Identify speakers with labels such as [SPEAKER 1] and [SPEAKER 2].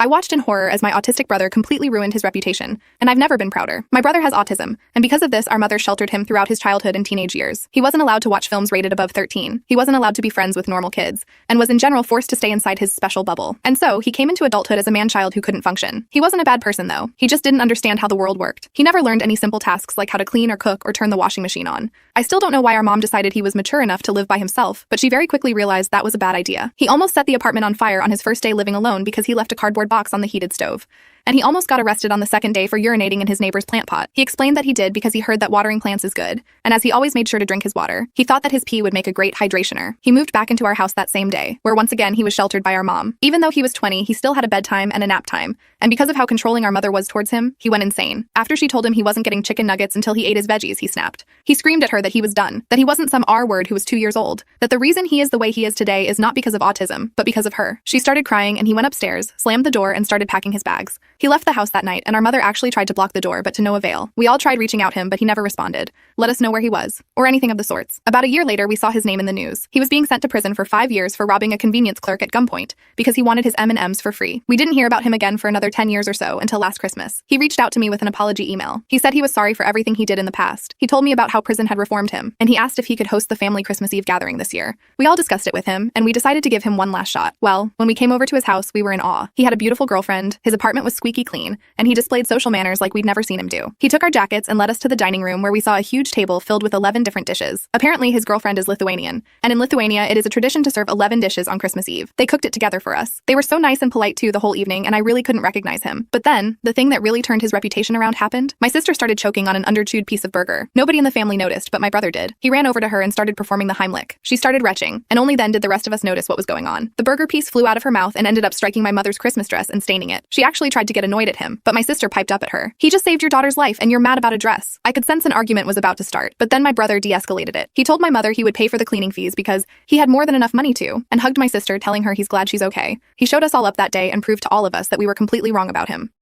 [SPEAKER 1] I watched in horror as my autistic brother completely ruined his reputation, and I've never been prouder. My brother has autism, and because of this, our mother sheltered him throughout his childhood and teenage years. He wasn't allowed to watch films rated above 13. He wasn't allowed to be friends with normal kids, and was in general forced to stay inside his special bubble. And so, he came into adulthood as a man-child who couldn't function. He wasn't a bad person, though. He just didn't understand how the world worked. He never learned any simple tasks like how to clean or cook or turn the washing machine on. I still don't know why our mom decided he was mature enough to live by himself, but she very quickly realized that was a bad idea. He almost set the apartment on fire on his first day living alone because he left a cardboard box on the heated stove. And he almost got arrested on the second day for urinating in his neighbor's plant pot. He explained that he did because he heard that watering plants is good, and as he always made sure to drink his water, he thought that his pee would make a great hydrationer. He moved back into our house that same day, where once again he was sheltered by our mom. Even though he was 20, he still had a bedtime and a nap time, and because of how controlling our mother was towards him, he went insane. After she told him he wasn't getting chicken nuggets until he ate his veggies, he snapped. He screamed at her that he was done, that he wasn't some R-word who was 2 years old, that the reason he is the way he is today is not because of autism, but because of her. She started crying and he went upstairs, slammed the door, and started packing his bags. He left the house that night, and our mother actually tried to block the door, but to no avail. We all tried reaching out him, but he never responded, let us know where he was, or anything of the sorts. About a year later, we saw his name in the news. He was being sent to prison for 5 years for robbing a convenience clerk at gunpoint because he wanted his M&Ms for free. We didn't hear about him again for another 10 years or so until last Christmas. He reached out to me with an apology email. He said he was sorry for everything he did in the past. He told me about how prison had reformed him, and he asked if he could host the family Christmas Eve gathering this year. We all discussed it with him, and we decided to give him one last shot. Well, when we came over to his house, we were in awe. He had a beautiful girlfriend, his apartment was squeaky clean, and he displayed social manners like we'd never seen him do. He took our jackets and led us to the dining room where we saw a huge table filled with 11 different dishes. Apparently, his girlfriend is Lithuanian, and in Lithuania, it is a tradition to serve 11 dishes on Christmas Eve. They cooked it together for us. They were so nice and polite too the whole evening, and I really couldn't recognize him. But then, the thing that really turned his reputation around happened. My sister started choking on an underchewed piece of burger. Nobody in the family noticed, but my brother did. He ran over to her and started performing the Heimlich. She started retching, and only then did the rest of us notice what was going on. The burger piece flew out of her mouth and ended up striking my mother's Christmas dress and staining it. She actually tried to get annoyed at him, but my sister piped up at her. He just saved your daughter's life and you're mad about a dress. I could sense an argument was about to start, but then my brother de-escalated it. He told my mother he would pay for the cleaning fees because he had more than enough money to, and hugged my sister, telling her he's glad she's okay. He showed us all up that day and proved to all of us that we were completely wrong about him.